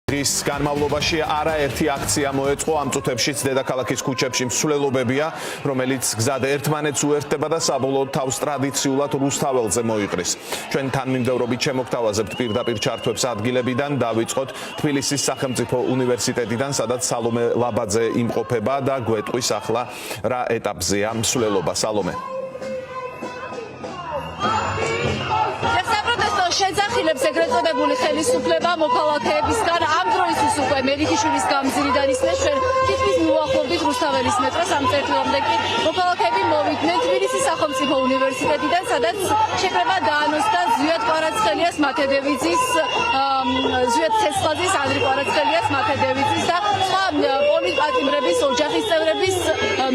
დღის განმავლობაში არაერთი აქცია მოეწყო ამ წუთებშიც დედაქალაქის ქუჩებში მსვლელობებია, რომელიც გზად ერთმანეთს უერთდება და საბოლოოდ თავს ტრადიციულად რუსთაველზე მოიყრის. ჩვენ თანმიმდევრობით შემოგთავაზებთ პირდაპირ ჩართვებს ადგილებიდან, დავიწყოთ თბილისის სახელმწიფო უნივერსიტეტიდან, სადაც სალომე ლაბაძე იმყოფება და გვეტყვის ახლა რა ეტაპზეა მსვლელობა. სალომე. შეძახილებს ეგრეთ წოდებული ხელისუფლება მოქალაქეებისგან ამ დროისთვის უკვე მერიხიშვილის გამზირიდან ისე ჩვენ თითქმის მიუახლოვდით რუსთაველის მეტროს ამ წერტილამდე კი მოქალაქეები მოვიდნენ თბილისის სახელმწიფო უნივერსიტეტიდან, სადაც შეკრება დაანონსდა ზვიად კვარაცხელიას, მათედევიძის, ზვიად ცეცხლაძის, ანდრი კვარაცხელიას, მათედევიძის და სხვა პოლიტპატიმრების, ოჯახის წევრების,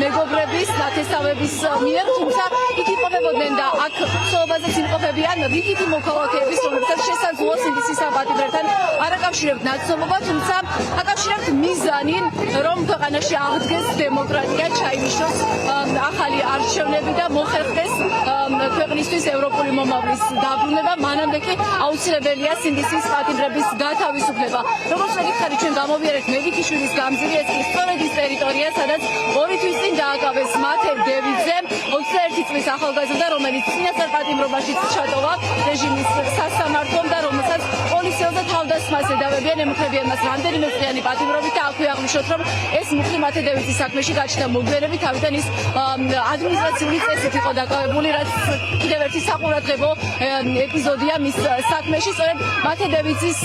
მეგობრების, ნათესავების მიერ, თუმცა იქ იმყოფებოდნენ და აქ მსვლელობაზეც იმყოფებიან რიგითი მოქალაქეების, რომელსაც შესაძლოა სინდისის პატიმრებთან არ აკავშირებთ ნაცნობობა, თუმცა აკავშირებთ მიზანი, რომ ქვეყანაში აღდგეს დემოკრატია, ჩაინიშნოს ახალი არჩევნები და მოხერხდეს ქვეყნისთვის ევროპული მომავლის დაბრუნება, მანამდე კი აუცილებელია სინდისის პატიმრების გათავისუფლება. როგორც შეგითხარით, ჩვენ გამოვიარეთ მერიხიშვილის გამზირი, ეს სწორედ ის ტერიტორია, სადაც 2 თვის წინ დააკავეს მათედევიძე, 21 წლის ახალგაზრდა, რომელიც წინასწარ პატიმრობაშიც ჩატოვა რეჟიმის სასამართლომ და რომელსაც პოლიციელზე თავდასხმას ედავებიან, ემუქრებიან მას რამდენიმე წლიანი პატიმრობით და აქვე აღნიშნოთ, რომ ეს მუხლი მათედევიძის საქმეში გაჩნდა მოგვიანებით, თავიდან ის ადმინისტრაციული წესით იყო დაკავებული, რაც კიდევ ერთი საყურადღებო ეპიზოდია მის საქმეში. სწორედ მათედევიძის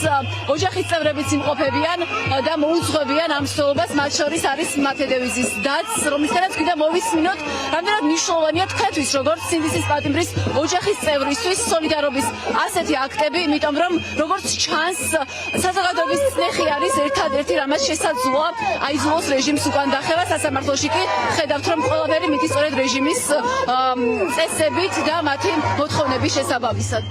ოჯახის წევრებიც იმყოფებიან და მოუძღვებიან ამ მსვლელობას, მათ შორის არის მათედევიძის დაც, რომლისთანაც კიდევ მოვისმინოთ, რამდენად მნიშვნელოვანია თქვენთვის, როგორც სინდისის პატიმრის ოჯახის წევრისთვის სოლიდარობის ასეთი აქტები, იმიტომ რომ როგორც ჩანს, საზოგადოების წნეხი არის ერთადერთი, რამაც შესაძლოა აიძულოს რეჟიმს უკან დახევა. სასამართლოში კი ხედავთ, რომ ყველაფერი მითი სწორედ რეჟიმის წესებით და მათი მოთხოვნების შესაბამისად.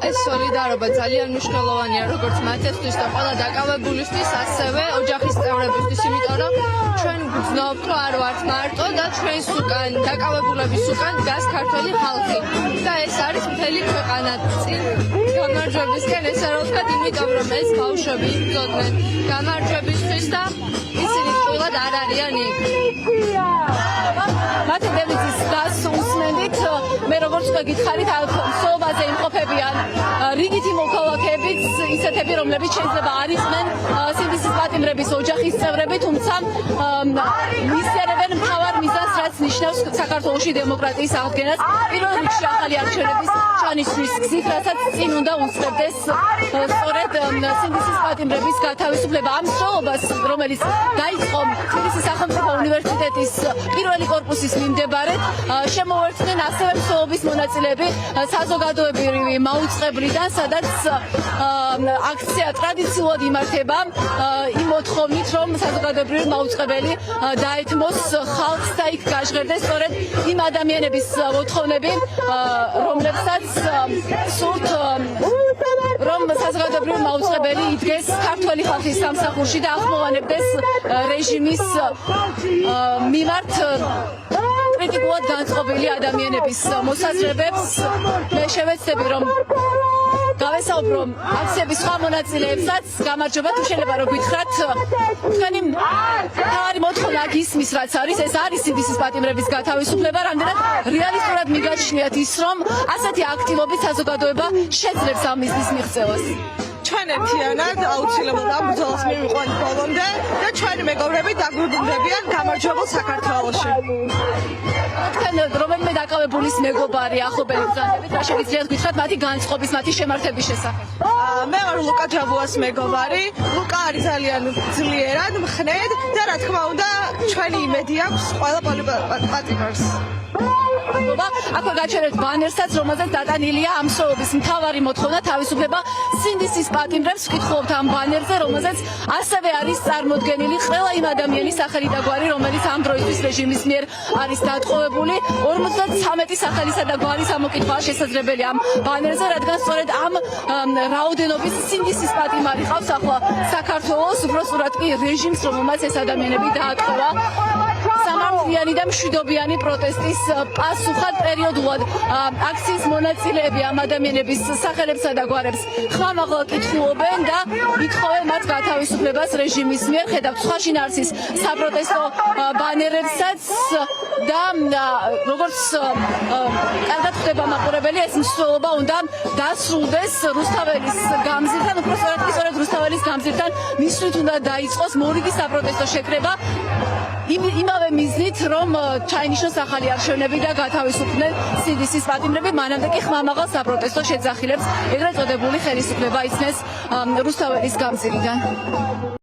ეს სოლიდარობა ძალიან მნიშვნელოვანია როგორც მათთვის და ყველა დაკავებულისთვის, ასევე ოჯახის წევრებისთვის, იმიტომ რომ ჩვენ გვგზნობთ, რომ არ ვართ მარტო და ჩვენს უკან დაკავებულების უკან დგას ქართველი ხალხი და ეს არის მთელი ქვეყანა. წინ გამარჯვებისკენ ეს არ ვთქვათ, იმიტომ რომ ეს ბავშვები იბრძოდნენ გამარჯვებისთვის და ისინი წულად არ არიან იქ. მათედევიძის დას უსმენდით, მე როგორც გითხარით, მსვლელობაზე იმყოფებიან რიგითი მოქალაქეებიც, ისეთები, რომლებიც შეიძლება არ იყვნენ სინდისის პატიმრების ოჯახის წევრები, თუმცა მისდევენ მთავარ მიზანს, რაც ნიშნავს საქართველოში დემოკრატიის აღდგენას, პირველ რიგში ახალი არჩევნების ჩანიშნვის გზით, რასაც წინ უნდა უწყებდეს სწორედ სინდისის პატიმრების გათავისუფლება. ამ მსვლელობას, რომელიც დაიწყო თბილისის სახელმწიფო უნივერსიტეტის პირველი კორპუსის მიმდებარედ, შემოუერთდნენ ასევე მსვლელობის მონაწილეები საზოგადოებრივი მაუწყებლიდან, სადაც აქცია ტრადიციულად იმართება იმ მოთხოვნით, რომ საზოგადოებრივი მაუწყებელი დაეთმოს ხალხს და იქ გაჟღერდეს სწორედ იმ ადამიანების მოთხოვნები, რომლებსაც სურთ, რომ საზოგადოებრივი მაუწყებელი იდგეს ქართველი ხალხის სამსახურში და ახმოვანებდეს რეჟიმის მიმართ კრიტიკულად განწყობილი ადამიანების მოსაზრებებს. მე შევეცდები, რომ გავესაუბრო აქციების სხვა მონაწილეებსაც. გამარჯობა, თუ შეიძლება რომ გითხრათ, თქვენი თავარი მოთხოვნა ისმის, რაც არის, ეს არის სინდისის პატიმრების გათავისუფლება, რამდენად რეალისტურად მიგაჩნიათ ის, რომ ასეთი აქტივობით საზოგადოება შეძლებს ამ მიზნის მიღწევას. ჩვენ ერთიანად აუცილებლად ამ ბრძოლას მივიყვანთ ბოლომდე და ჩვენი მეგობრები დაგვიბრუნდებიან გამარჯვებულ საქართველოში. თქვენ რომელიმე დაკავებულის მეგობარი, ახლობელი ბრძანდებით, რა შეგიძლიათ გითხრათ მათი განწყობის, მათი შემართების შესახებ? მე ვარ ლუკა ჯაბუას მეგობარი. ლუკა არის ძალიან ძლიერად, მხნედ და რა თქმა უნდა, ჩვენი იმედი აქვს ყველა პატიმრს. აქვე გაჩერებთ ბანერსაც, რომელზეც დატანილია ამ მსვლელობის მთავარი მოთხოვნა თავისუფლება სინდისის პატიმრებს. ვკითხულობთ ამ ბანერზე, რომელზეც ასევე არის წარმოდგენილი ყველა იმ ადამიანის სახელი და გვარი, რომელიც ამ დროისთვის რეჟიმის მიერ არის დატყვევებული. 53 სახელისა და გვარის ამოკითხვა შესაძლებელია ამ ბანერზე, რადგან სწორედ ამ რაოდენობის სინდისის პატიმარი ყავს ახლა საქართველოში. საქართველოს, უბრალოდ კი რეჟიმს, რომელმაც ეს ადამიანები დაატყვა. სამართლიანი და მშვიდობიანი პროტესტის პასუხად პერიოდულად აქციის მონაწილეები ამ ადამიანების სახელებსა და გვარებს ხმამაღლა კითხულობენ და ითხოვენ მათ გათავისუფლებას რეჟიმის მიერ. ხედავთ სხვა შინაარსის საპროტესტო ბანერებსაც და როგორც კარგად ხვდება მაყურებელი, ეს მსვლელობა უნდა დასრულდეს რუსთაველის გამზირთან, უпростоრად კი სწორედ რუსთაველის გამზირთან მისვლით უნდა დაიწყოს მორიგი საპროტესტო შეკრება იმავე მიზნით, რომ ჩაინიშნოს ახალი არჩევნები და გათავისუფლდნენ სიდისის პატიმრები, მანამდე კი ხმამაღალ საპროტესტო შეძახილებს ეგრეთ წოდებული ხელისუფლება იცნეს რუსთაველის გამზირიდან.